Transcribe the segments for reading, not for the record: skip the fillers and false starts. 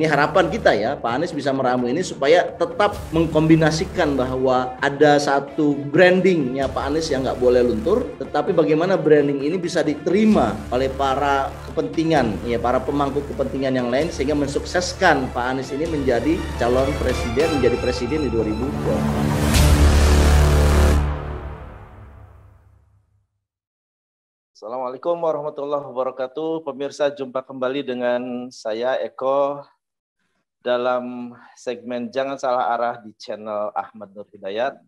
Ini harapan kita ya, Pak Anies bisa meramu ini supaya tetap mengkombinasikan bahwa ada satu brandingnya Pak Anies yang nggak boleh luntur, tetapi bagaimana branding ini bisa diterima oleh para kepentingan, ya para pemangku kepentingan yang lain sehingga mensukseskan Pak Anies ini menjadi calon presiden, menjadi presiden di 2024. Assalamualaikum warahmatullahi wabarakatuh. Pemirsa, jumpa kembali dengan saya Eko dalam segmen Jangan Salah Arah di channel Ahmad Nur Hidayat.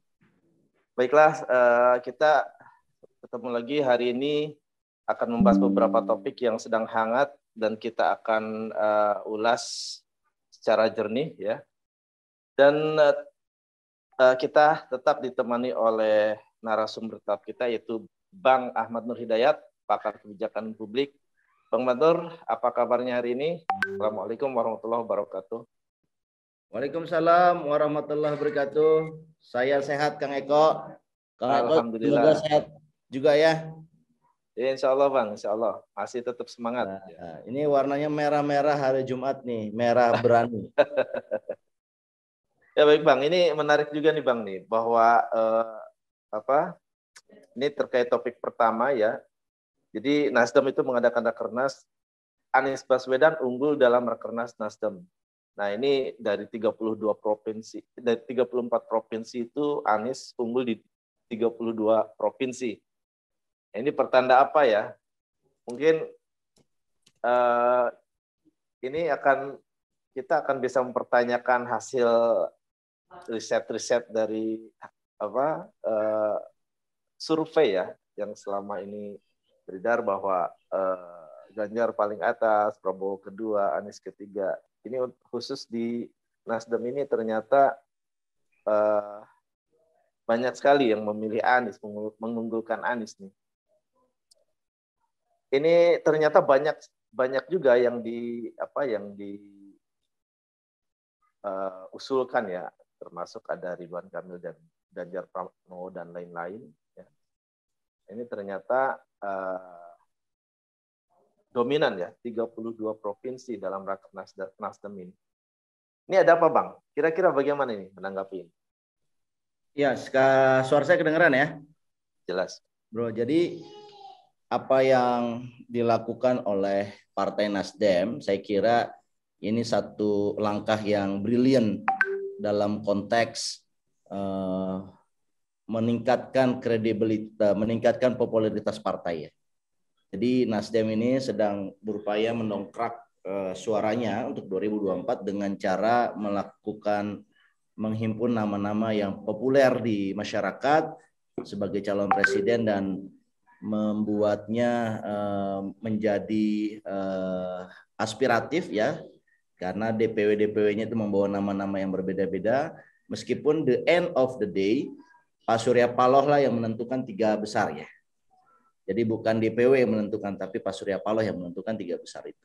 Baiklah, kita ketemu lagi hari ini akan membahas beberapa topik yang sedang hangat dan kita akan ulas secara jernih ya. Dan kita tetap ditemani oleh narasumber tetap kita yaitu Bang Ahmad Nur Hidayat, pakar kebijakan publik. Bang Nur, apa kabarnya hari ini? Assalamualaikum warahmatullahi wabarakatuh. Waalaikumsalam warahmatullahi wabarakatuh. Saya sehat, Kang Eko. Kang Eko juga sehat juga ya? Ya, insya Allah Bang, insya Allah. Masih tetap semangat. Nah, ini warnanya merah-merah hari Jumat nih, merah berani. Ya baik Bang, ini menarik juga nih Bang nih, bahwa ini terkait topik pertama ya. Jadi Nasdem itu mengadakan Rakernas, Anies Baswedan unggul dalam Rakernas Nasdem. Nah ini dari 32 provinsi, dari 34 provinsi itu Anies unggul di 32 provinsi. Ini pertanda apa ya? Mungkin ini kita akan bisa mempertanyakan hasil riset-riset dari survei ya yang selama ini beredar bahwa Ganjar paling atas, Prabowo kedua, Anies ketiga. Ini khusus di Nasdem ini ternyata banyak sekali yang memilih Anies, mengunggulkan Anies nih. Ini ternyata banyak juga yang usulkan ya, termasuk ada Ridwan Kamil dan Ganjar Pranowo dan lain-lain. Ya. Ini ternyata dominan ya, 32 provinsi dalam Rakernas Nasdem ini. Ini ada apa Bang? Kira-kira bagaimana ini menanggapi ini? Ya, suara saya kedengeran ya? Jelas. Bro, jadi apa yang dilakukan oleh Partai Nasdem, saya kira ini satu langkah yang brilian dalam konteks meningkatkan kredibilitas, meningkatkan popularitas partai ya. Jadi Nasdem ini sedang berupaya mendongkrak suaranya untuk 2024 dengan cara menghimpun nama-nama yang populer di masyarakat sebagai calon presiden dan membuatnya menjadi aspiratif ya, karena DPW-DPW-nya itu membawa nama-nama yang berbeda-beda, meskipun the end of the day Pak Surya Paloh lah yang menentukan 3 besar ya. Jadi bukan DPW yang menentukan, tapi Pak Surya Paloh yang menentukan 3 besar itu.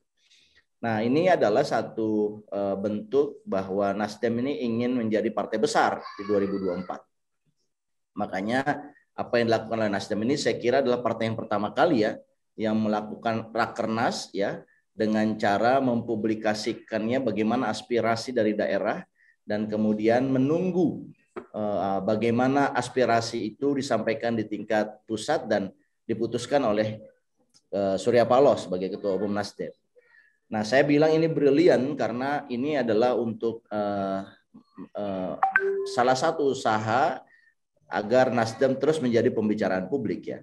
Nah, ini adalah satu bentuk bahwa Nasdem ini ingin menjadi partai besar di 2024. Makanya apa yang dilakukan oleh Nasdem ini saya kira adalah partai yang pertama kali ya yang melakukan Rakernas ya dengan cara mempublikasikannya bagaimana aspirasi dari daerah dan kemudian menunggu bagaimana aspirasi itu disampaikan di tingkat pusat dan diputuskan oleh Surya Paloh sebagai Ketua Umum Nasdem. Nah, saya bilang ini brilian karena ini adalah untuk salah satu usaha agar Nasdem terus menjadi pembicaraan publik ya.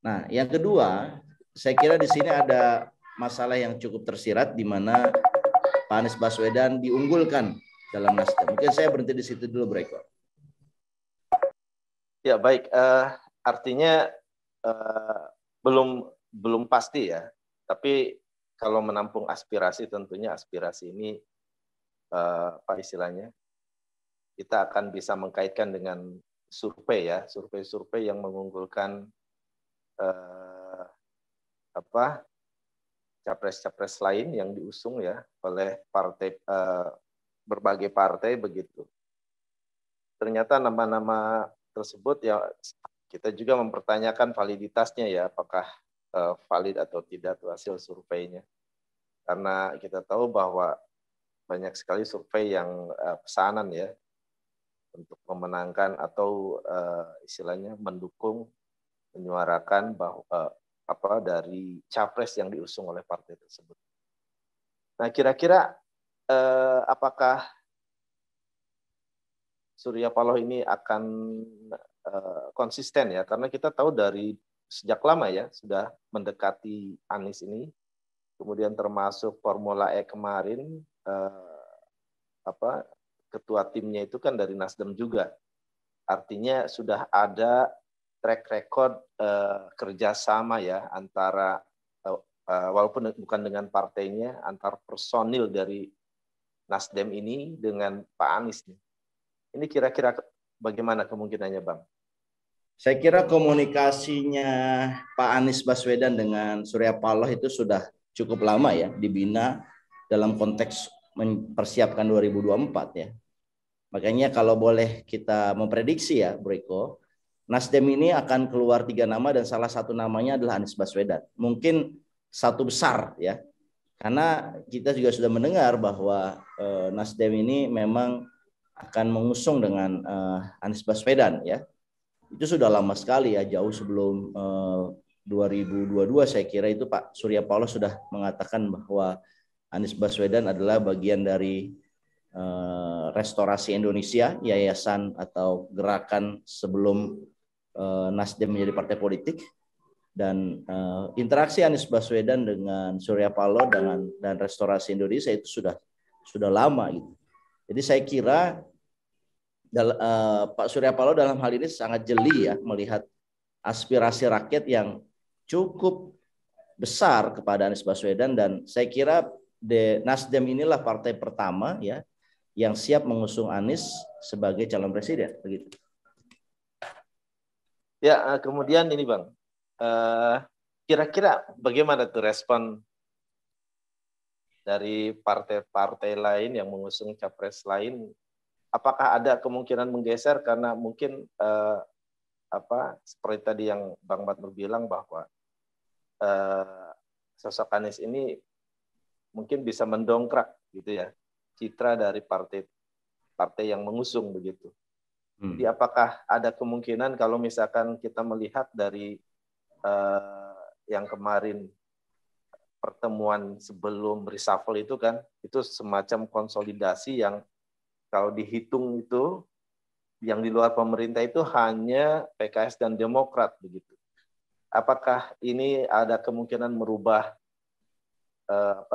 Nah, yang kedua, saya kira di sini ada masalah yang cukup tersirat di mana Pak Anies Baswedan diunggulkan dalam Nasdem. Mungkin saya berhenti di situ dulu, Bro Eko. Ya baik, artinya belum pasti ya. Tapi kalau menampung aspirasi, tentunya aspirasi ini apa istilahnya? Kita akan bisa mengkaitkan dengan survei ya, survei-survei yang mengunggulkan capres-capres lain yang diusung ya oleh partai berbagai partai begitu. Ternyata nama-nama tersebut ya kita juga mempertanyakan validitasnya ya, apakah valid atau tidak hasil surveinya. Karena kita tahu bahwa banyak sekali survei yang pesanan ya untuk memenangkan atau istilahnya mendukung, menyuarakan bahwa dari capres yang diusung oleh partai tersebut. Nah, kira-kira apakah Surya Paloh ini akan konsisten ya? Karena kita tahu dari sejak lama ya sudah mendekati Anies ini, kemudian termasuk Formula E kemarin ketua timnya itu kan dari Nasdem juga. Artinya sudah ada track record kerjasama ya antara walaupun bukan dengan partainya, antar personil dari Nasdem ini dengan Pak Anies. Ini kira-kira bagaimana kemungkinannya, Bang? Saya kira komunikasinya Pak Anies Baswedan dengan Surya Paloh itu sudah cukup lama ya dibina dalam konteks mempersiapkan 2024 ya. Makanya kalau boleh kita memprediksi ya, Bro Eko, Nasdem ini akan keluar 3 nama dan salah satu namanya adalah Anies Baswedan. Mungkin satu besar ya, karena kita juga sudah mendengar bahwa Nasdem ini memang akan mengusung dengan Anies Baswedan ya. Itu sudah lama sekali ya, jauh sebelum 2022 saya kira itu Pak Surya Paloh sudah mengatakan bahwa Anies Baswedan adalah bagian dari Restorasi Indonesia, yayasan atau gerakan sebelum Nasdem menjadi partai politik. Dan interaksi Anies Baswedan dengan Surya Paloh dan Restorasi Indonesia itu sudah lama gitu. Jadi saya kira Pak Surya Paloh dalam hal ini sangat jeli ya melihat aspirasi rakyat yang cukup besar kepada Anies Baswedan, dan saya kira Nasdem inilah partai pertama ya yang siap mengusung Anies sebagai calon presiden begitu. Ya, kemudian ini Bang, kira-kira bagaimana tuh respon dari partai-partai lain yang mengusung capres lain? Apakah ada kemungkinan menggeser karena mungkin seperti tadi yang Bang Matnur bilang bahwa sosok Anies ini mungkin bisa mendongkrak gitu ya citra dari partai yang mengusung begitu. Jadi apakah ada kemungkinan kalau misalkan kita melihat dari yang kemarin pertemuan sebelum reshuffle itu kan, itu semacam konsolidasi yang kalau dihitung itu yang di luar pemerintah itu hanya PKS dan Demokrat begitu. Apakah ini ada kemungkinan merubah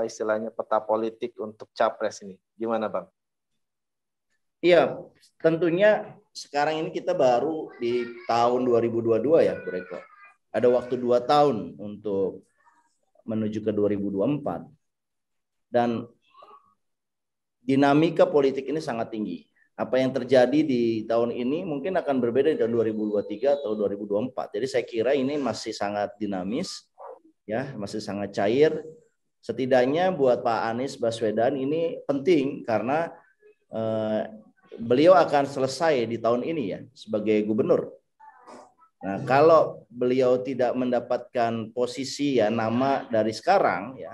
istilahnya peta politik untuk capres ini? Gimana Bang? Iya, tentunya sekarang ini kita baru di tahun 2022 ya, Bro Eko. Ada waktu 2 tahun untuk menuju ke 2024. Dan dinamika politik ini sangat tinggi. Apa yang terjadi di tahun ini mungkin akan berbeda di tahun 2023 atau 2024. Jadi saya kira ini masih sangat dinamis, ya, masih sangat cair. Setidaknya buat Pak Anies Baswedan ini penting karena beliau akan selesai di tahun ini ya sebagai gubernur. Nah, kalau beliau tidak mendapatkan posisi ya nama dari sekarang ya,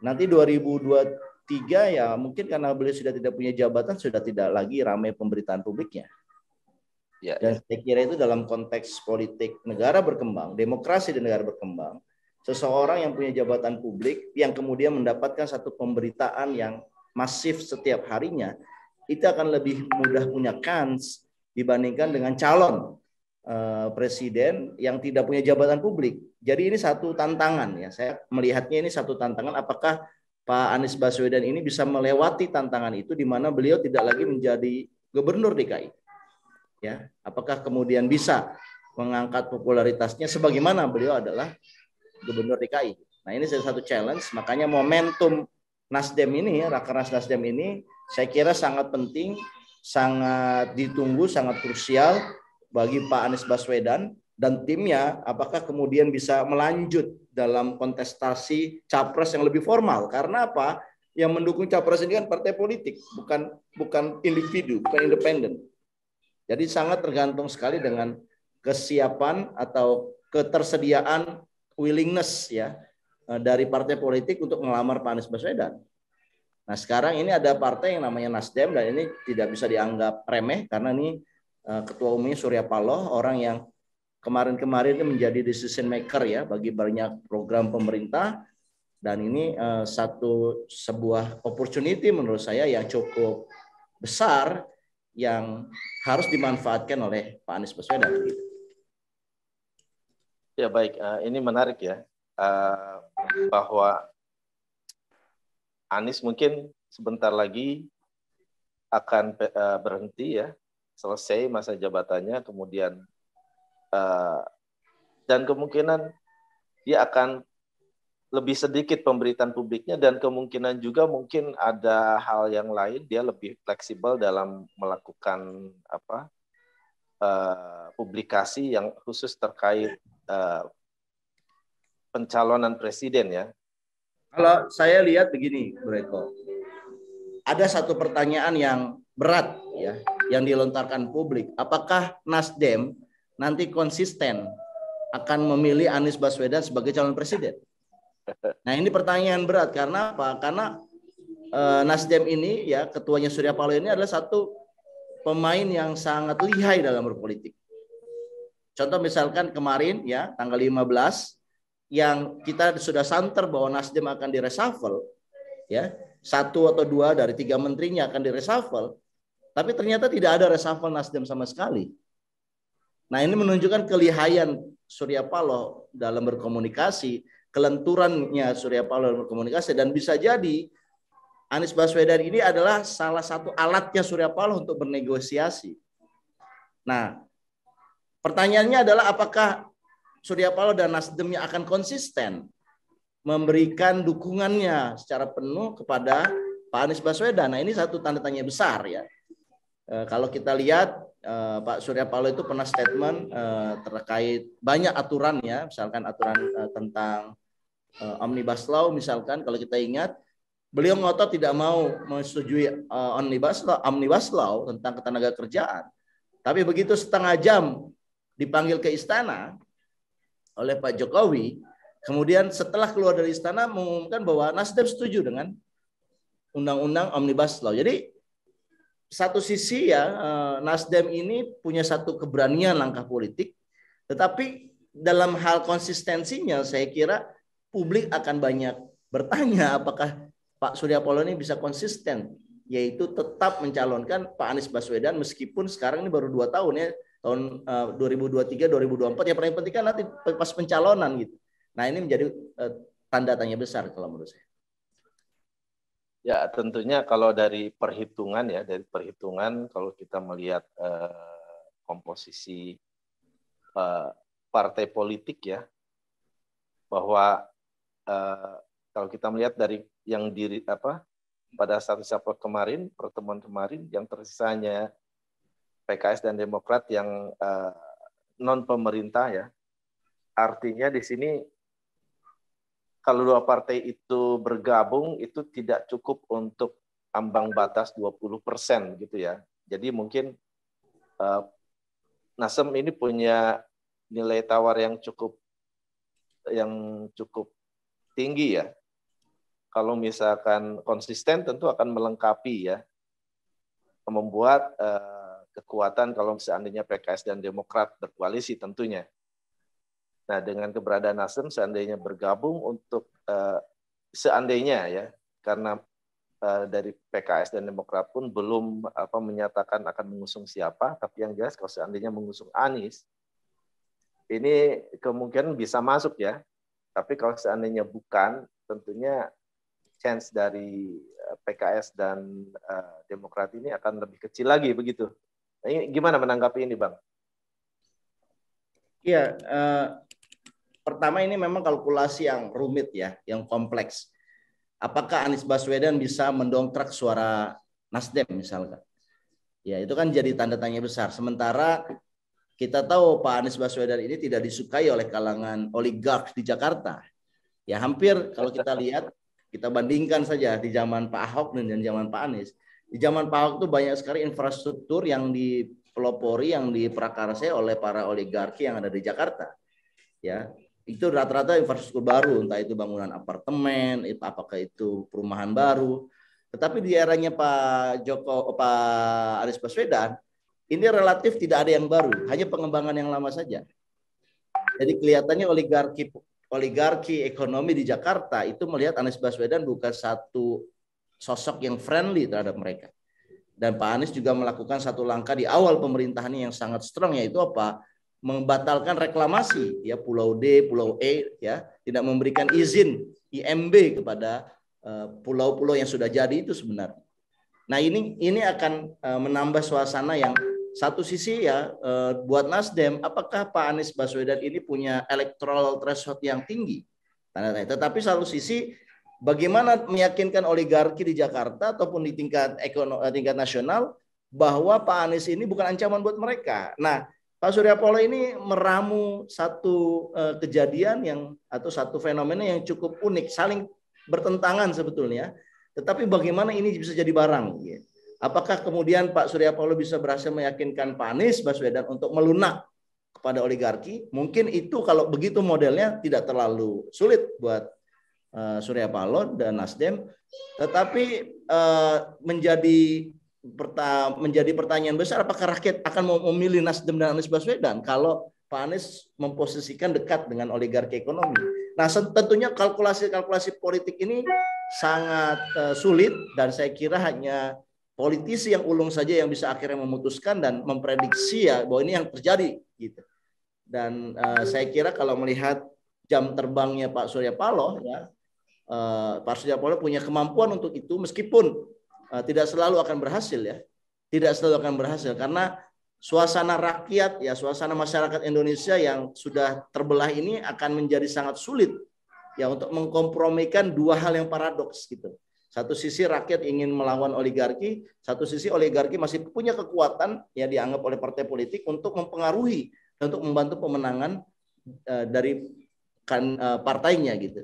nanti 2023 ya mungkin karena beliau sudah tidak punya jabatan, sudah tidak lagi ramai pemberitaan publiknya. Ya, dan saya kira itu dalam konteks politik negara berkembang, demokrasi di negara berkembang, seseorang yang punya jabatan publik yang kemudian mendapatkan satu pemberitaan yang masif setiap harinya, itu akan lebih mudah punya kans dibandingkan dengan calon presiden yang tidak punya jabatan publik. Jadi ini satu tantangan ya. Saya melihatnya ini satu tantangan, apakah Pak Anies Baswedan ini bisa melewati tantangan itu di mana beliau tidak lagi menjadi gubernur DKI. Ya, apakah kemudian bisa mengangkat popularitasnya sebagaimana beliau adalah gubernur DKI. Nah, ini salah satu challenge, makanya momentum Nasdem ini, Rakernas Nasdem ini saya kira sangat penting, sangat ditunggu, sangat krusial bagi Pak Anies Baswedan dan timnya, apakah kemudian bisa melanjut dalam kontestasi capres yang lebih formal. Karena apa? Yang mendukung capres ini kan partai politik, bukan individu, bukan independen. Jadi sangat tergantung sekali dengan kesiapan atau ketersediaan willingness ya dari partai politik untuk melamar Pak Anies Baswedan. Nah, sekarang ini ada partai yang namanya Nasdem, dan ini tidak bisa dianggap remeh karena ini ketua umumnya Surya Paloh, orang yang kemarin-kemarin ini menjadi decision maker ya bagi banyak program pemerintah, dan ini sebuah opportunity menurut saya yang cukup besar yang harus dimanfaatkan oleh Pak Anies Baswedan. Ya baik, ini menarik ya, bahwa Anies mungkin sebentar lagi akan berhenti ya, selesai masa jabatannya, kemudian dan kemungkinan dia akan lebih sedikit pemberitaan publiknya, dan kemungkinan juga mungkin ada hal yang lain, dia lebih fleksibel dalam melakukan publikasi yang khusus terkait pencalonan presiden ya. Kalau saya lihat begini, Bro Eko, ada satu pertanyaan yang berat ya yang dilontarkan publik. Apakah Nasdem nanti konsisten akan memilih Anies Baswedan sebagai calon presiden? Nah, ini pertanyaan berat karena apa? Karena Nasdem ini ya, ketuanya Surya Paloh ini adalah satu pemain yang sangat lihai dalam berpolitik. Contoh misalkan kemarin ya tanggal 15 yang kita sudah santer bahwa Nasdem akan direshuffle ya, 1 atau 2 dari 3 menterinya akan direshuffle, tapi ternyata tidak ada reshuffle Nasdem sama sekali. Nah, ini menunjukkan kelihayan Surya Paloh dalam berkomunikasi, kelenturannya Surya Paloh dalam berkomunikasi, dan bisa jadi Anies Baswedan ini adalah salah satu alatnya Surya Paloh untuk bernegosiasi. Nah, pertanyaannya adalah apakah Surya Paloh dan Nasdemnya akan konsisten memberikan dukungannya secara penuh kepada Pak Anies Baswedan. Nah, ini satu tanda tanya besar ya. Kalau kita lihat Pak Surya Paloh itu pernah statement terkait banyak aturan ya, misalkan aturan tentang Omnibus Law misalkan, kalau kita ingat beliau ngotot tidak mau menyetujui Omnibus Law tentang ketenaga kerjaan. Tapi begitu setengah jam dipanggil ke istana oleh Pak Jokowi, kemudian setelah keluar dari istana mengumumkan bahwa Nasdem setuju dengan undang-undang Omnibus Law. Jadi satu sisi ya Nasdem ini punya satu keberanian langkah politik, tetapi dalam hal konsistensinya saya kira publik akan banyak bertanya apakah Pak Surya Paloh ini bisa konsisten, yaitu tetap mencalonkan Pak Anies Baswedan meskipun sekarang ini baru 2 tahun ya, tahun 2023, 2024, yang paling penting kan nanti pas pencalonan gitu. Nah, ini menjadi tanda tanya besar kalau menurut saya. Ya tentunya kalau dari perhitungan kalau kita melihat komposisi partai politik ya, bahwa kalau kita melihat dari yang pada saat pertemuan kemarin yang tersisanya PKS dan Demokrat yang non pemerintah ya, artinya di sini kalau dua partai itu bergabung itu tidak cukup untuk ambang batas 20% gitu ya. Jadi mungkin Nasdem ini punya nilai tawar yang cukup tinggi ya. Kalau misalkan konsisten tentu akan melengkapi ya, membuat kekuatan kalau seandainya PKS dan Demokrat berkoalisi tentunya. Nah, dengan keberadaan Nasdem seandainya bergabung untuk seandainya ya, karena dari PKS dan Demokrat pun belum menyatakan akan mengusung siapa, tapi yang jelas kalau seandainya mengusung Anies, ini kemungkinan bisa masuk ya. Tapi kalau seandainya bukan, tentunya chance dari PKS dan Demokrat ini akan lebih kecil lagi begitu. Nah, ini gimana menanggapi ini, Bang? Iya, pertama ini memang kalkulasi yang rumit ya, yang kompleks. Apakah Anies Baswedan bisa mendongkrak suara Nasdem misalkan? Ya, itu kan jadi tanda tanya besar. Sementara kita tahu Pak Anies Baswedan ini tidak disukai oleh kalangan oligark di Jakarta. Ya, hampir kalau kita lihat, kita bandingkan saja di zaman Pak Ahok dan zaman Pak Anies. Di zaman Pak Ahok itu banyak sekali infrastruktur yang dipelopori, yang diprakarsai oleh para oligarki yang ada di Jakarta. Ya, itu rata-rata infrastruktur baru, entah itu bangunan apartemen, apakah itu perumahan baru. Tetapi di eranya Pak Anies Baswedan, ini relatif tidak ada yang baru, hanya pengembangan yang lama saja. Jadi kelihatannya oligarki ekonomi di Jakarta itu melihat Anies Baswedan bukan satu sosok yang friendly terhadap mereka. Dan Pak Anies juga melakukan satu langkah di awal pemerintahannya yang sangat strong, yaitu apa? Membatalkan reklamasi ya Pulau D, Pulau E ya, tidak memberikan izin IMB kepada pulau-pulau yang sudah jadi itu sebenarnya. Nah, ini akan menambah suasana yang satu sisi ya buat Nasdem, apakah Pak Anies Baswedan ini punya electoral threshold yang tinggi? Tetapi satu sisi bagaimana meyakinkan oligarki di Jakarta ataupun di tingkat nasional bahwa Pak Anies ini bukan ancaman buat mereka. Nah, Pak Surya Paloh ini meramu satu kejadian atau satu fenomena yang cukup unik, saling bertentangan sebetulnya. Tetapi bagaimana ini bisa jadi barang? Ya. Apakah kemudian Pak Surya Paloh bisa berhasil meyakinkan Pak Anies Baswedan untuk melunak kepada oligarki? Mungkin itu kalau begitu modelnya tidak terlalu sulit buat Surya Paloh dan Nasdem. Tetapi menjadi pertanyaan besar, apakah rakyat akan mau memilih Nasdem dan Anies Baswedan kalau Pak Anies memposisikan dekat dengan oligarki ekonomi. Nah, tentunya kalkulasi politik ini sangat sulit, dan saya kira hanya politisi yang ulung saja yang bisa akhirnya memutuskan dan memprediksi ya bahwa ini yang terjadi gitu. Dan saya kira kalau melihat jam terbangnya Pak Surya Paloh ya, Pak Surya Paloh punya kemampuan untuk itu, meskipun tidak selalu akan berhasil ya. Tidak selalu akan berhasil karena suasana rakyat ya, suasana masyarakat Indonesia yang sudah terbelah ini akan menjadi sangat sulit ya untuk mengkompromikan dua hal yang paradoks gitu. Satu sisi rakyat ingin melawan oligarki, satu sisi oligarki masih punya kekuatan ya dianggap oleh partai politik untuk mempengaruhi dan untuk membantu pemenangan dari partainya gitu.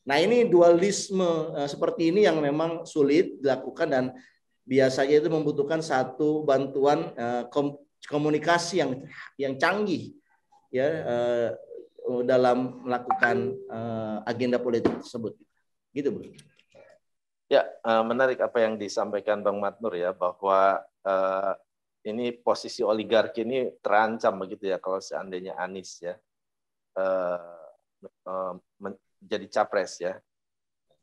Nah, ini dualisme seperti ini yang memang sulit dilakukan dan biasanya itu membutuhkan satu bantuan komunikasi yang canggih ya dalam melakukan agenda politik tersebut. Gitu, Bro. Ya, menarik apa yang disampaikan Bang Matnur ya, bahwa ini posisi oligarki ini terancam begitu ya kalau seandainya Anies ya menjadi capres ya.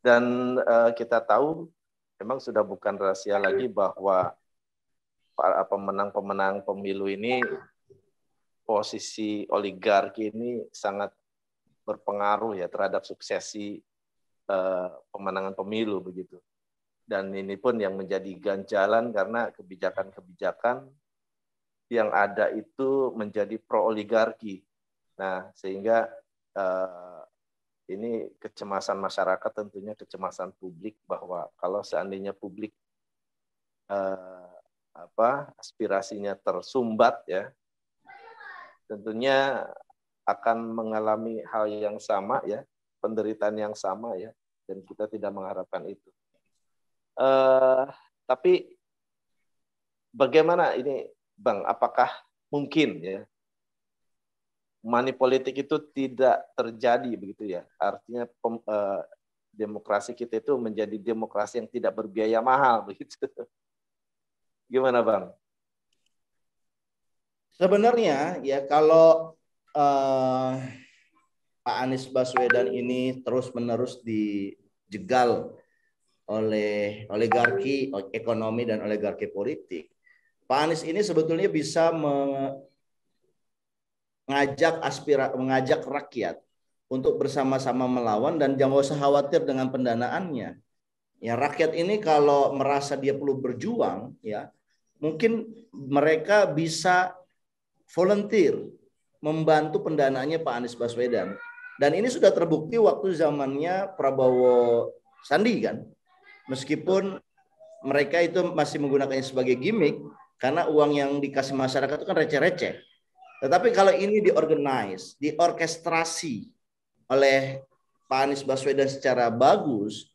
Dan kita tahu memang sudah bukan rahasia lagi bahwa para pemenang-pemenang pemilu ini, posisi oligarki ini sangat berpengaruh ya terhadap suksesi pemenangan pemilu begitu. Dan ini pun yang menjadi ganjalan karena kebijakan-kebijakan yang ada itu menjadi pro oligarki. Nah, sehingga ini kecemasan masyarakat, tentunya kecemasan publik bahwa kalau seandainya publik aspirasinya tersumbat ya, tentunya akan mengalami hal yang sama ya, penderitaan yang sama ya, dan kita tidak mengharapkan itu. Tapi bagaimana ini, Bang? Apakah mungkin ya money politik itu tidak terjadi begitu ya? Artinya demokrasi kita itu menjadi demokrasi yang tidak berbiaya mahal begitu. Gimana, Bang? Sebenarnya ya kalau Pak Anies Baswedan ini terus-menerus dijegal oleh oligarki ekonomi dan oligarki politik, Pak Anies ini sebetulnya bisa mengajak rakyat untuk bersama-sama melawan dan jangan usah khawatir dengan pendanaannya. Ya, rakyat ini kalau merasa dia perlu berjuang, ya mungkin mereka bisa volunteer membantu pendanaannya Pak Anies Baswedan. Dan ini sudah terbukti waktu zamannya Prabowo Sandi kan. Meskipun mereka itu masih menggunakannya sebagai gimmick karena uang yang dikasih masyarakat itu kan receh-receh. Tetapi kalau ini diorganize, diorkestrasi oleh Pak Anies Baswedan secara bagus,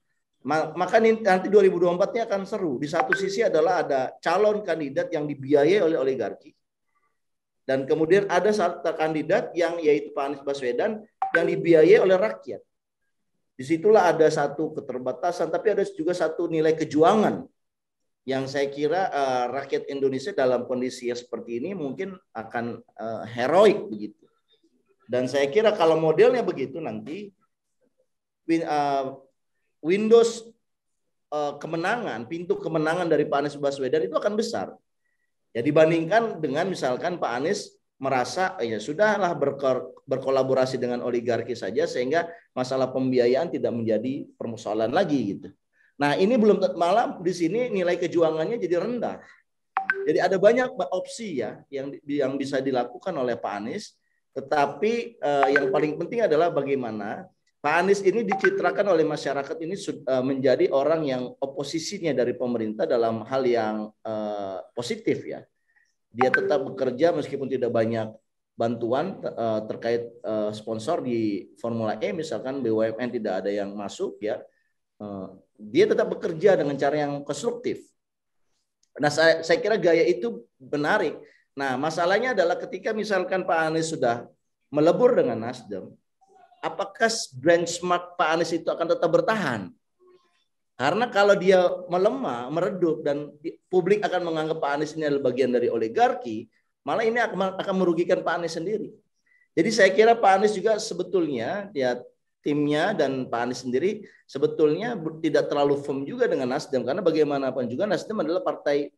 maka nanti 2024-nya akan seru. Di satu sisi adalah ada calon kandidat yang dibiayai oleh oligarki. Dan kemudian ada satu kandidat yang yaitu Pak Anies Baswedan yang dibiayai oleh rakyat. Disitulah ada satu keterbatasan, tapi ada juga satu nilai kejuangan yang saya kira rakyat Indonesia dalam kondisi yang seperti ini mungkin akan heroik begitu. Dan saya kira kalau modelnya begitu nanti Windows kemenangan, pintu kemenangan dari Pak Anies Baswedan itu akan besar. Ya dibandingkan dengan misalkan Pak Anies merasa ya sudahlah berkolaborasi dengan oligarki saja sehingga masalah pembiayaan tidak menjadi persoalan lagi gitu. Nah, ini belum malah di sini nilai kejuangannya jadi rendah. Jadi ada banyak opsi ya yang bisa dilakukan oleh Pak Anies, tetapi yang paling penting adalah bagaimana Pak Anies ini dicitrakan oleh masyarakat ini menjadi orang yang oposisinya dari pemerintah dalam hal yang positif ya. Dia tetap bekerja meskipun tidak banyak bantuan terkait sponsor di Formula E, misalkan BUMN tidak ada yang masuk ya. Dia tetap bekerja dengan cara yang konstruktif. Nah, saya kira gaya itu menarik. Nah, masalahnya adalah ketika misalkan Pak Anies sudah melebur dengan Nasdem, apakah benchmark Pak Anies itu akan tetap bertahan? Karena kalau dia melemah, meredup, dan publik akan menganggap Pak Anies ini adalah bagian dari oligarki, malah ini akan merugikan Pak Anies sendiri. Jadi saya kira Pak Anies juga sebetulnya ya timnya dan Pak Anies sendiri sebetulnya tidak terlalu firm juga dengan Nasdem, karena bagaimanapun juga Nasdem adalah partai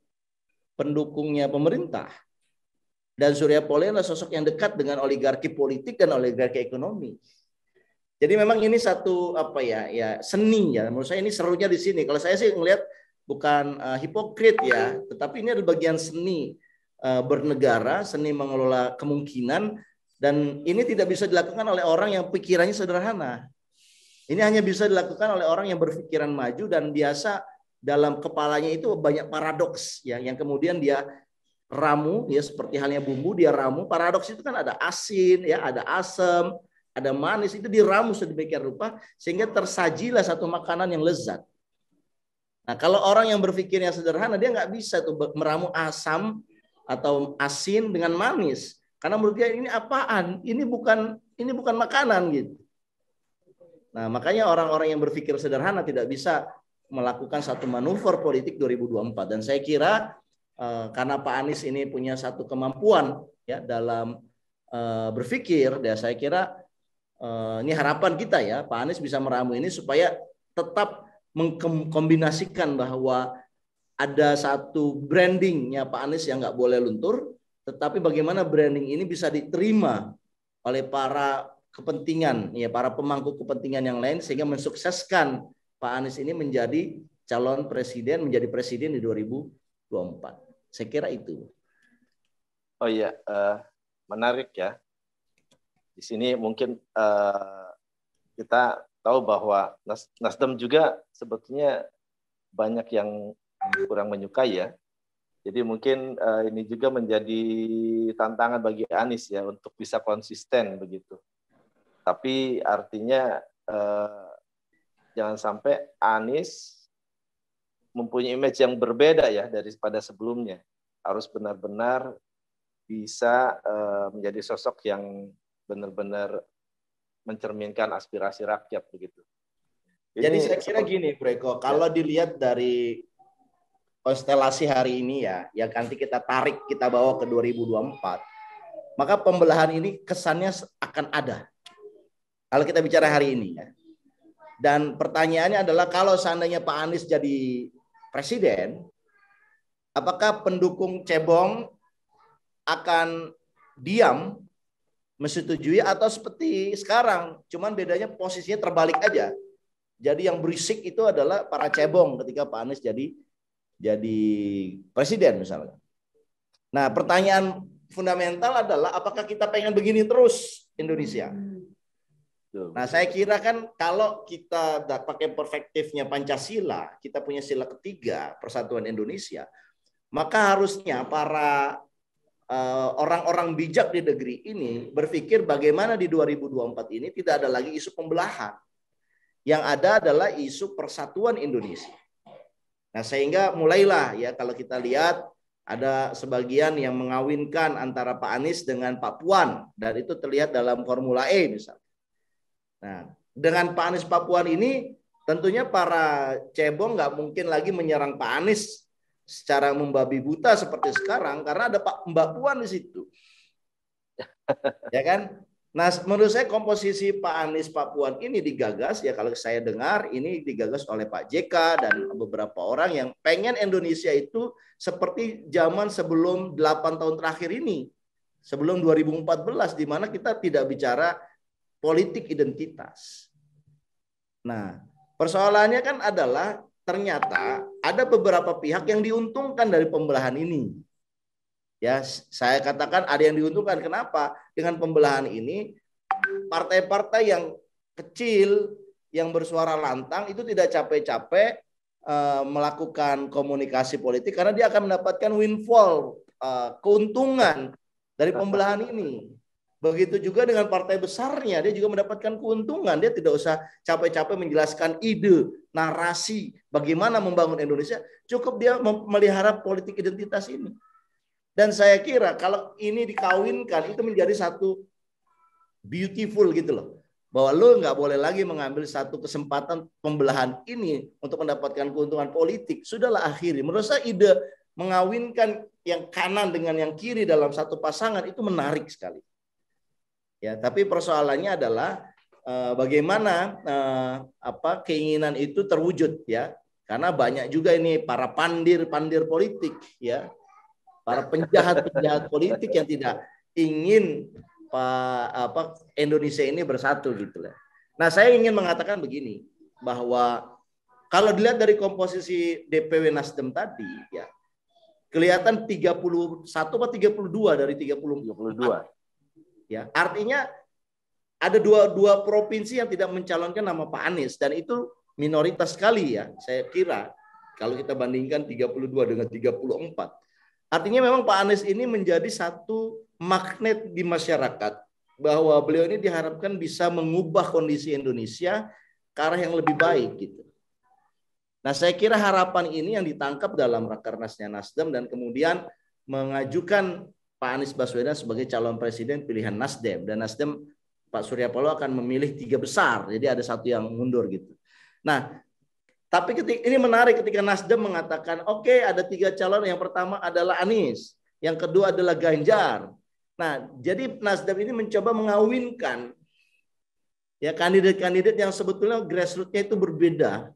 pendukungnya pemerintah. Dan Surya Paloh adalah sosok yang dekat dengan oligarki politik dan oligarki ekonomi. Jadi memang ini satu seni ya. Menurut saya ini serunya di sini. Kalau saya sih ngelihat bukan hipokrit ya, tetapi ini adalah bagian seni bernegara, seni mengelola kemungkinan, dan ini tidak bisa dilakukan oleh orang yang pikirannya sederhana. Ini hanya bisa dilakukan oleh orang yang berpikiran maju dan biasa dalam kepalanya itu banyak paradoks ya, yang kemudian dia ramu ya, seperti halnya bumbu dia ramu. Paradoks itu kan ada asin ya, ada asam, ada manis, itu diramu sedemikian rupa sehingga tersajilah satu makanan yang lezat. Nah, kalau orang yang berpikirnya sederhana, dia nggak bisa tuh meramu asam atau asin dengan manis, karena menurut dia ini apaan? Ini bukan makanan gitu. Nah, makanya orang-orang yang berpikir sederhana tidak bisa melakukan satu manuver politik 2024. Dan saya kira karena Pak Anies ini punya satu kemampuan ya dalam berpikir, ya saya kira ini harapan kita ya, Pak Anies bisa meramu ini supaya tetap mengkombinasikan bahwa ada satu brandingnya Pak Anies yang nggak boleh luntur, tetapi bagaimana branding ini bisa diterima oleh para kepentingan, ya para pemangku kepentingan yang lain, sehingga mensukseskan Pak Anies ini menjadi calon presiden, menjadi presiden di 2024. Saya kira itu. Oh iya, menarik ya. Di sini mungkin kita tahu bahwa Nasdem juga sebetulnya banyak yang kurang menyukai ya. Jadi mungkin ini juga menjadi tantangan bagi Anies ya untuk bisa konsisten begitu. Tapi artinya jangan sampai Anies mempunyai image yang berbeda ya daripada sebelumnya. Harus benar-benar bisa menjadi sosok yang benar-benar mencerminkan aspirasi rakyat begitu. Jadi saya kira gini, Bro Eko, kalau dilihat dari konstelasi hari ini ya, yang nanti kita tarik, kita bawa ke 2024, maka pembelahan ini kesannya akan ada. Kalau kita bicara hari ini ya. Dan pertanyaannya adalah kalau seandainya Pak Anies jadi presiden, apakah pendukung cebong akan diam menyetujui atau seperti sekarang, cuman bedanya posisinya terbalik aja. Jadi yang berisik itu adalah para cebong ketika Pak Anies jadi presiden misalnya. Nah, pertanyaan fundamental adalah apakah kita pengen begini terus Indonesia? Nah, saya kira kan kalau kita pakai perspektifnya Pancasila, kita punya sila ketiga, Persatuan Indonesia, maka harusnya para orang-orang bijak di negeri ini berpikir bagaimana di 2024 ini tidak ada lagi isu pembelahan. Yang ada adalah isu persatuan Indonesia. Nah, sehingga mulailah ya kalau kita lihat ada sebagian yang mengawinkan antara Pak Anies dengan Pak Puan, dan itu terlihat dalam Formula E misalnya. Nah, dengan Pak Anies Papuan ini tentunya para cebong nggak mungkin lagi menyerang Pak Anies secara membabi buta seperti sekarang karena ada Mbak Puan di situ. Ya kan? Nah, menurut saya komposisi Pak Anies Papuan ini digagas, ya kalau saya dengar ini digagas oleh Pak JK dan beberapa orang yang pengen Indonesia itu seperti zaman sebelum 8 tahun terakhir ini. Sebelum 2014 di mana kita tidak bicara politik identitas. Nah, persoalannya kan adalah ternyata ada beberapa pihak yang diuntungkan dari pembelahan ini. Ya, saya katakan ada yang diuntungkan. Kenapa? Dengan pembelahan ini, partai-partai yang kecil, yang bersuara lantang itu tidak capek-capek melakukan komunikasi politik karena dia akan mendapatkan windfall, keuntungan dari pembelahan ini. Begitu juga dengan partai besarnya, dia juga mendapatkan keuntungan. Dia tidak usah capek-capek menjelaskan ide, narasi, bagaimana membangun Indonesia. Cukup dia memelihara politik identitas ini. Dan saya kira kalau ini dikawinkan itu menjadi satu beautiful gitu loh. Bahwa lo nggak boleh lagi mengambil satu kesempatan pembelahan ini untuk mendapatkan keuntungan politik. Sudahlah akhiri. Menurut saya ide mengawinkan yang kanan dengan yang kiri dalam satu pasangan itu menarik sekali. Ya, tapi persoalannya adalah bagaimana keinginan itu terwujud ya. Karena banyak juga ini para pandir-pandir politik ya. Para penjahat-penjahat politik yang tidak ingin Indonesia ini bersatu gitu lah. Nah, saya ingin mengatakan begini bahwa kalau dilihat dari komposisi DPW Nasdem tadi ya kelihatan 31 atau 32 dari 32. Ya, artinya ada dua provinsi yang tidak mencalonkan nama Pak Anies dan itu minoritas sekali ya. Saya kira kalau kita bandingkan 32 dengan 34. Artinya memang Pak Anies ini menjadi satu magnet di masyarakat bahwa beliau ini diharapkan bisa mengubah kondisi Indonesia ke arah yang lebih baik gitu. Nah, saya kira harapan ini yang ditangkap dalam Rakernasnya Nasdem dan kemudian mengajukan Pak Anies Baswedan sebagai calon presiden pilihan Nasdem dan Nasdem Pak Surya Paloh akan memilih 3 besar. Jadi ada satu yang mundur gitu. Nah, tapi ini menarik ketika Nasdem mengatakan, oke, ada 3 calon. Yang pertama adalah Anies. Yang kedua adalah Ganjar. Nah, jadi Nasdem ini mencoba mengawinkan ya kandidat-kandidat yang sebetulnya grassroots-nya itu berbeda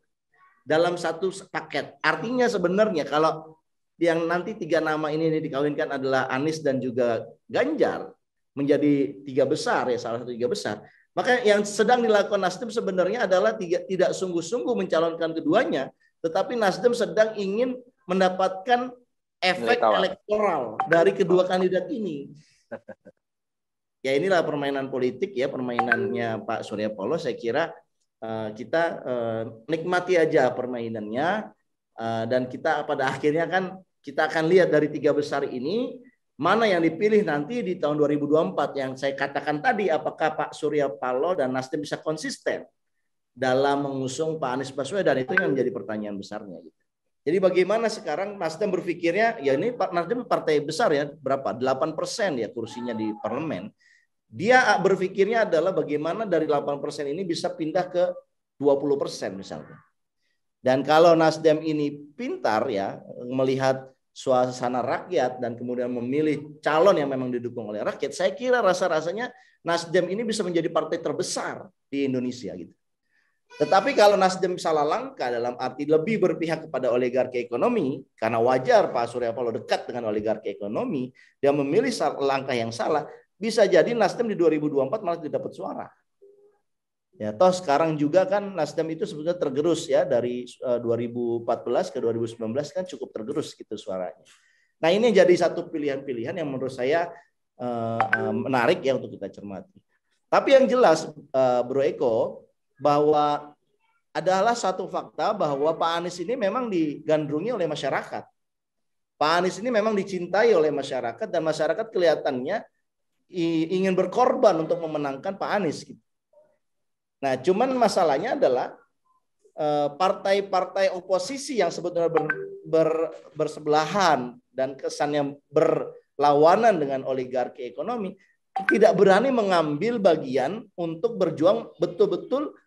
dalam satu paket. Artinya sebenarnya kalau yang nanti 3 nama ini dikawinkan adalah Anies dan juga Ganjar menjadi 3 besar ya, salah satu 3 besar. Maka yang sedang dilakukan Nasdem sebenarnya adalah tidak sungguh-sungguh mencalonkan keduanya, tetapi Nasdem sedang ingin mendapatkan efek elektoral dari kedua kandidat ini. Ya inilah permainan politik ya, permainannya Pak Surya Paloh. Saya kira kita nikmati aja permainannya dan kita pada akhirnya kan kita akan lihat dari 3 besar ini mana yang dipilih nanti di tahun 2024 yang saya katakan tadi, apakah Pak Surya Paloh dan Nasdem bisa konsisten dalam mengusung Pak Anies Baswedan, itu yang menjadi pertanyaan besarnya. Jadi bagaimana sekarang Nasdem berpikirnya, ya ini Nasdem partai besar ya, berapa? 8% ya kursinya di parlemen. Dia berpikirnya adalah bagaimana dari 8% ini bisa pindah ke 20% misalnya. Dan kalau Nasdem ini pintar ya, melihat suasana rakyat dan kemudian memilih calon yang memang didukung oleh rakyat, saya kira rasa-rasanya Nasdem ini bisa menjadi partai terbesar di Indonesia gitu. Tetapi kalau Nasdem salah langkah dalam arti lebih berpihak kepada oligarki ekonomi, karena wajar Pak Surya Paloh dekat dengan oligarki ekonomi, dia memilih langkah yang salah, bisa jadi Nasdem di 2024 malah tidak dapat suara. Ya, toh sekarang juga kan Nasdem itu sebetulnya tergerus ya dari 2014 ke 2019 kan cukup tergerus gitu suaranya. Nah ini jadi satu pilihan-pilihan yang menurut saya menarik ya untuk kita cermati. Tapi yang jelas Bro Eko bahwa adalah satu fakta bahwa Pak Anies ini memang digandrungi oleh masyarakat. Pak Anies ini memang dicintai oleh masyarakat dan masyarakat kelihatannya ingin berkorban untuk memenangkan Pak Anies gitu. Nah, cuman masalahnya adalah partai-partai oposisi yang sebetulnya bersebelahan dan kesannya berlawanan dengan oligarki ekonomi tidak berani mengambil bagian untuk berjuang betul-betul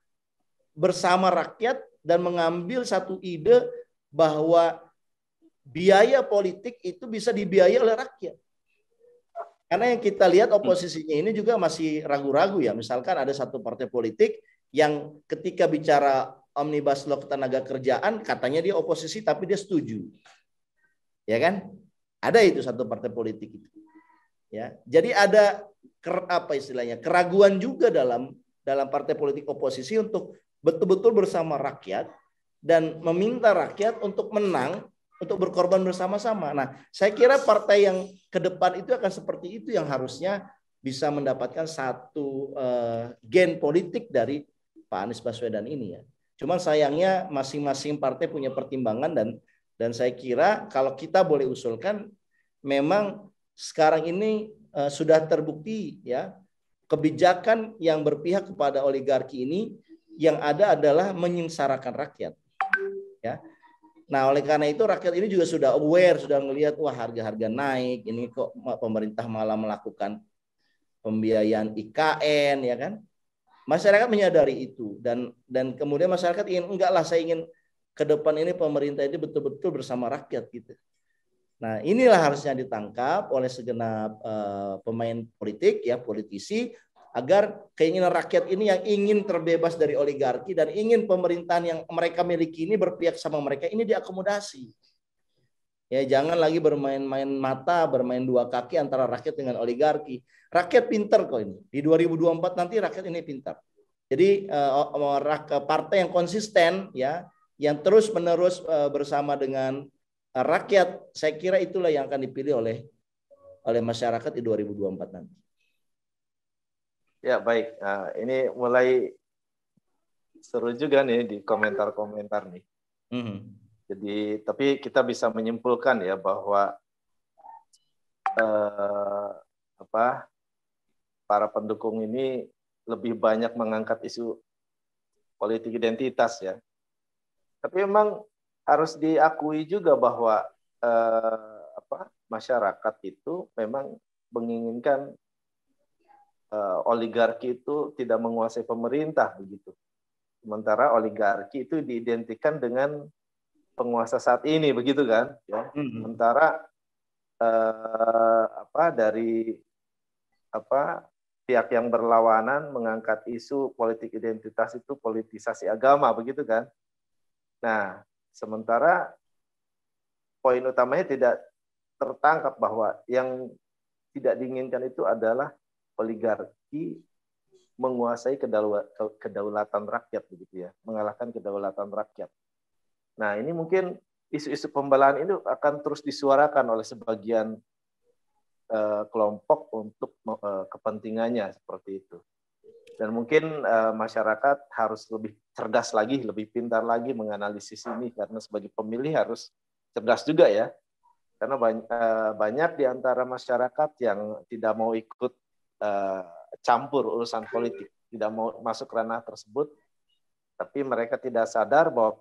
bersama rakyat dan mengambil satu ide bahwa biaya politik itu bisa dibiayai oleh rakyat. Karena yang kita lihat oposisinya ini juga masih ragu-ragu ya. Misalkan ada satu partai politik yang ketika bicara Omnibus Law ketenaga kerjaan katanya dia oposisi tapi dia setuju. Ya kan? Ada itu satu partai politik itu. Ya. Jadi ada keraguan juga dalam partai politik oposisi untuk betul-betul bersama rakyat dan meminta rakyat untuk menang, untuk berkorban bersama-sama. Nah, saya kira partai yang ke depan itu akan seperti itu yang harusnya bisa mendapatkan satu gen politik dari Pak Anies Baswedan ini ya. Cuman sayangnya masing-masing partai punya pertimbangan dan saya kira kalau kita boleh usulkan memang sekarang ini sudah terbukti ya kebijakan yang berpihak kepada oligarki ini yang ada adalah menyengsarakan rakyat. Ya. Nah, oleh karena itu rakyat ini juga sudah aware, sudah melihat wah harga-harga naik, ini kok pemerintah malah melakukan pembiayaan IKN ya kan? Masyarakat menyadari itu dan kemudian masyarakat ingin enggak lah saya ingin ke depan ini pemerintah ini betul-betul bersama rakyat gitu. Nah, inilah harusnya ditangkap oleh segenap pemain politik ya, politisi agar keinginan rakyat ini yang ingin terbebas dari oligarki dan ingin pemerintahan yang mereka miliki ini berpihak sama mereka ini diakomodasi. Ya, jangan lagi bermain-main mata, bermain dua kaki antara rakyat dengan oligarki. Rakyat pintar kok ini. Di 2024 nanti rakyat ini pintar. Jadi partai yang konsisten ya, yang terus-menerus bersama dengan rakyat, saya kira itulah yang akan dipilih oleh masyarakat di 2024 nanti. Ya baik, ini mulai seru juga nih di komentar-komentar nih. Jadi, tapi kita bisa menyimpulkan ya bahwa para pendukung ini lebih banyak mengangkat isu politik identitas ya. Tapi memang harus diakui juga bahwa masyarakat itu memang menginginkan oligarki itu tidak menguasai pemerintah begitu. Sementara oligarki itu diidentikan dengan penguasa saat ini begitu kan? Ya. Sementara dari pihak yang berlawanan mengangkat isu politik identitas itu politisasi agama begitu kan? Nah, sementara poin utamanya tidak tertangkap bahwa yang tidak diinginkan itu adalah oligarki menguasai kedaulatan rakyat begitu ya, mengalahkan kedaulatan rakyat. Nah, ini mungkin isu-isu pembelahan ini akan terus disuarakan oleh sebagian kelompok untuk kepentingannya seperti itu. Dan mungkin masyarakat harus lebih cerdas lagi, lebih pintar lagi menganalisis ini karena sebagai pemilih harus cerdas juga ya. Karena banyak di antara masyarakat yang tidak mau ikut campur urusan politik, tidak mau masuk ranah tersebut, tapi mereka tidak sadar bahwa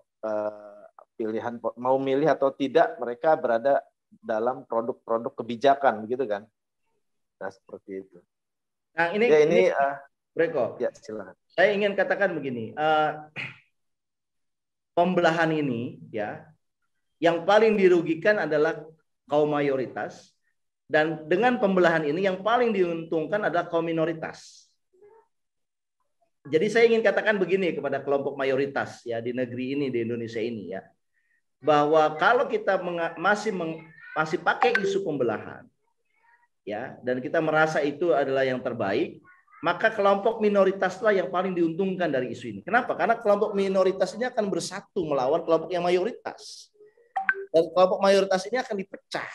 pilihan mau milih atau tidak mereka berada dalam produk-produk kebijakan, begitu kan? Nah seperti itu. Nah ini, ya, ini Breko. Ya silakan. Saya ingin katakan begini, pembelahan ini ya, yang paling dirugikan adalah kaum mayoritas. Dan dengan pembelahan ini yang paling diuntungkan adalah kaum minoritas. Jadi saya ingin katakan begini kepada kelompok mayoritas ya di negeri ini, di Indonesia ini ya, bahwa kalau kita masih pakai isu pembelahan ya, dan kita merasa itu adalah yang terbaik, maka kelompok minoritaslah yang paling diuntungkan dari isu ini. Kenapa? Karena kelompok minoritas ini akan bersatu melawan kelompok yang mayoritas. Dan kelompok mayoritas ini akan dipecah.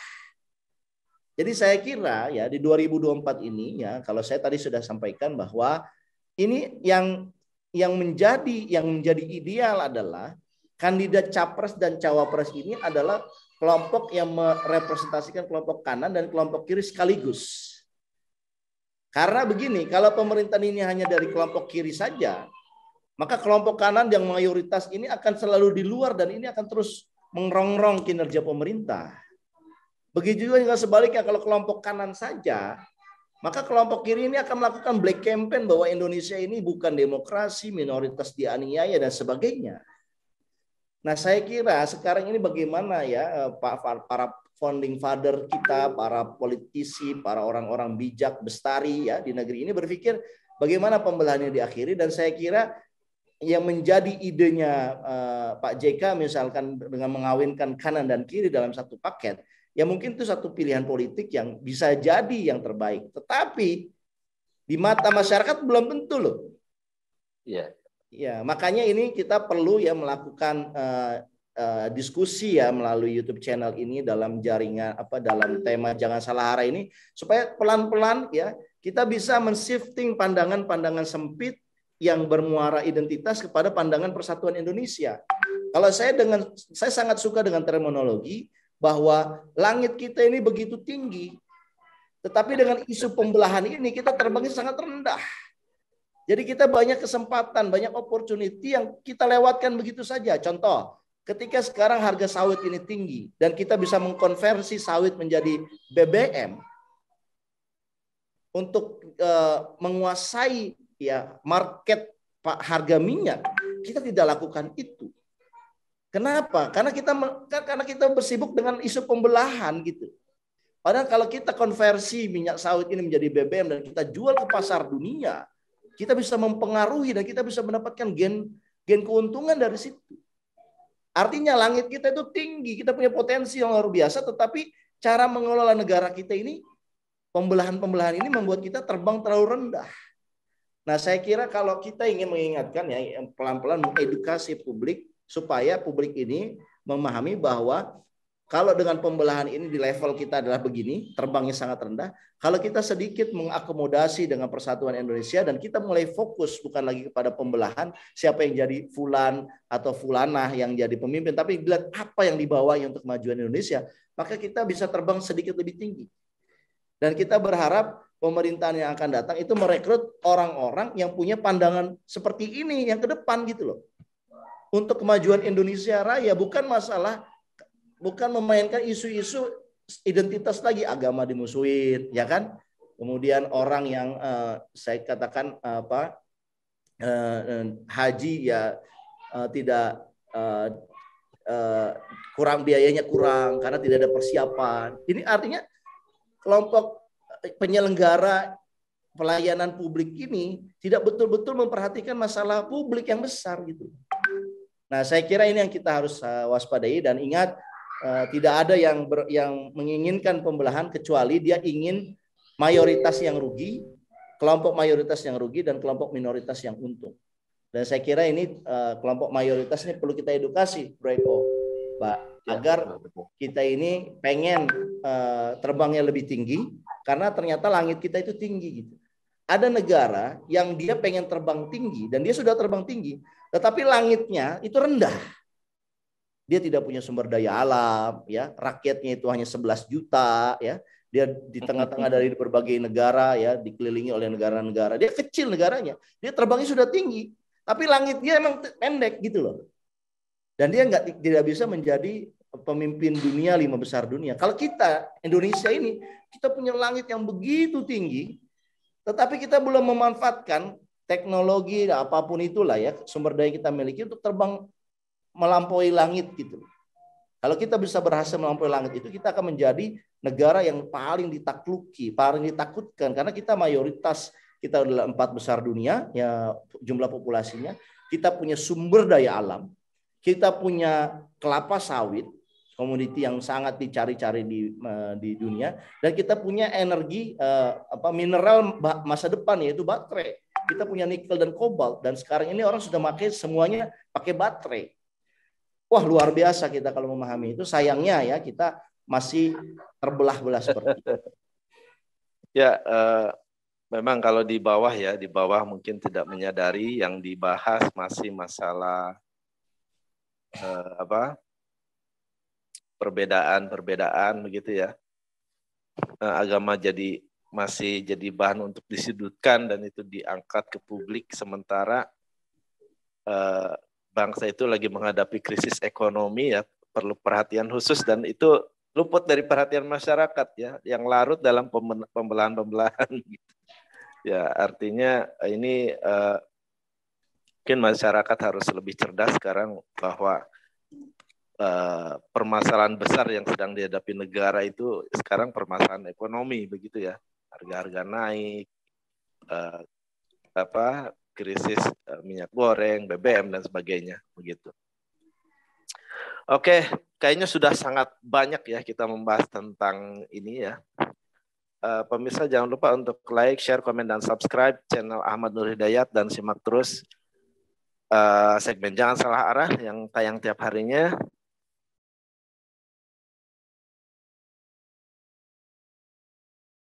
Jadi saya kira ya di 2024 ini ya, kalau saya tadi sudah sampaikan bahwa ini yang menjadi ideal adalah kandidat capres dan cawapres ini adalah kelompok yang merepresentasikan kelompok kanan dan kelompok kiri sekaligus. Karena begini, kalau pemerintahan ini hanya dari kelompok kiri saja, maka kelompok kanan yang mayoritas ini akan selalu di luar dan ini akan terus mengerongrong kinerja pemerintah. Begitu juga sebaliknya kalau kelompok kanan saja Maka kelompok kiri ini akan melakukan black campaign bahwa Indonesia ini bukan demokrasi, minoritas dianiaya dan sebagainya. Nah, saya kira sekarang ini bagaimana ya para founding father kita, para politisi, para orang-orang bijak bestari ya di negeri ini berpikir bagaimana pembelahannya diakhiri, dan saya kira yang menjadi idenya Pak JK misalkan dengan mengawinkan kanan dan kiri dalam satu paket, ya mungkin itu satu pilihan politik yang bisa jadi yang terbaik. Tetapi di mata masyarakat belum tentu loh. Iya. Ya, makanya ini kita perlu ya melakukan diskusi ya melalui YouTube channel ini dalam jaringan dalam tema Jangan Salah Arah ini, supaya pelan-pelan ya kita bisa men-shifting pandangan-pandangan sempit yang bermuara identitas kepada pandangan persatuan Indonesia. Kalau saya sangat suka dengan terminologi bahwa langit kita ini begitu tinggi, tetapi dengan isu pembelahan ini kita terbangnya sangat rendah. Jadi kita banyak kesempatan, banyak opportunity yang kita lewatkan begitu saja. Contoh, ketika sekarang harga sawit ini tinggi dan kita bisa mengkonversi sawit menjadi BBM untuk menguasai ya market harga minyak, kita tidak lakukan itu. Kenapa? Karena kita bersibuk dengan isu pembelahan gitu. Padahal kalau kita konversi minyak sawit ini menjadi BBM dan kita jual ke pasar dunia, kita bisa mempengaruhi dan kita bisa mendapatkan gen keuntungan dari situ. Artinya langit kita itu tinggi, kita punya potensi yang luar biasa, tetapi cara mengelola negara kita ini, pembelahan-pembelahan ini membuat kita terbang terlalu rendah. Nah, saya kira kalau kita ingin mengingatkan ya, pelan-pelan mengedukasi publik, supaya publik ini memahami bahwa kalau dengan pembelahan ini di level kita adalah begini, terbangnya sangat rendah. Kalau kita sedikit mengakomodasi dengan persatuan Indonesia dan kita mulai fokus bukan lagi kepada pembelahan, siapa yang jadi fulan atau fulanah yang jadi pemimpin, tapi lihat apa yang dibawanya untuk kemajuan Indonesia, maka kita bisa terbang sedikit lebih tinggi. Dan kita berharap pemerintahan yang akan datang itu merekrut orang-orang yang punya pandangan seperti ini yang ke depan gitu loh. Untuk kemajuan Indonesia Raya, bukan memainkan isu-isu identitas lagi, agama dimusuhin, ya kan? Kemudian orang yang saya katakan haji ya tidak kurang biayanya kurang karena tidak ada persiapan. Ini artinya kelompok penyelenggara pelayanan publik ini tidak betul-betul memperhatikan masalah publik yang besar gitu. Nah, saya kira ini yang kita harus waspadai, dan ingat tidak ada yang menginginkan pembelahan kecuali dia ingin mayoritas yang rugi, kelompok mayoritas yang rugi dan kelompok minoritas yang untung. Dan saya kira ini kelompok mayoritas ini perlu kita edukasi, Bro Eko, Pak, agar kita ini pengen terbangnya lebih tinggi karena ternyata langit kita itu tinggi gitu. Ada negara yang dia pengen terbang tinggi dan dia sudah terbang tinggi, tetapi langitnya itu rendah. Dia tidak punya sumber daya alam, ya, rakyatnya itu hanya 11 juta, ya. Dia di tengah-tengah dari berbagai negara, ya, dikelilingi oleh negara-negara. Dia kecil negaranya, dia terbangnya sudah tinggi, tapi langit dia emang pendek gitu loh. Dan dia tidak bisa menjadi pemimpin dunia 5 besar dunia. Kalau kita Indonesia ini, kita punya langit yang begitu tinggi, tetapi kita belum memanfaatkan teknologi apapun itulah ya, sumber daya kita miliki untuk terbang melampaui langit gitu. Kalau kita bisa berhasil melampaui langit itu, kita akan menjadi negara yang paling ditakluki, paling ditakutkan, karena kita mayoritas, kita adalah 4 besar dunia ya jumlah populasinya, kita punya sumber daya alam, kita punya kelapa sawit, komoditi yang sangat dicari-cari di dunia, dan kita punya energi mineral masa depan yaitu baterai. Kita punya nikel dan kobalt, dan sekarang ini orang sudah semuanya pakai baterai. Wah, luar biasa kita kalau memahami itu. Sayangnya ya kita masih terbelah-belah seperti itu. Ya, memang kalau di bawah mungkin tidak menyadari yang dibahas masih masalah perbedaan begitu ya. Agama masih jadi bahan untuk disudutkan dan itu diangkat ke publik, sementara bangsa itu lagi menghadapi krisis ekonomi ya, perlu perhatian khusus, dan itu luput dari perhatian masyarakat ya, yang larut dalam pembelahan-pembelahan. Ya, artinya ini mungkin masyarakat harus lebih cerdas sekarang bahwa permasalahan besar yang sedang dihadapi negara itu sekarang permasalahan ekonomi begitu ya, harga-harga naik, krisis minyak goreng, BBM dan sebagainya begitu. Oke, kayaknya sudah sangat banyak ya kita membahas tentang ini ya. Pemirsa jangan lupa untuk like, share, komen, dan subscribe channel Ahmad Nur Hidayat dan simak terus segmen Jangan Salah Arah yang tayang tiap harinya.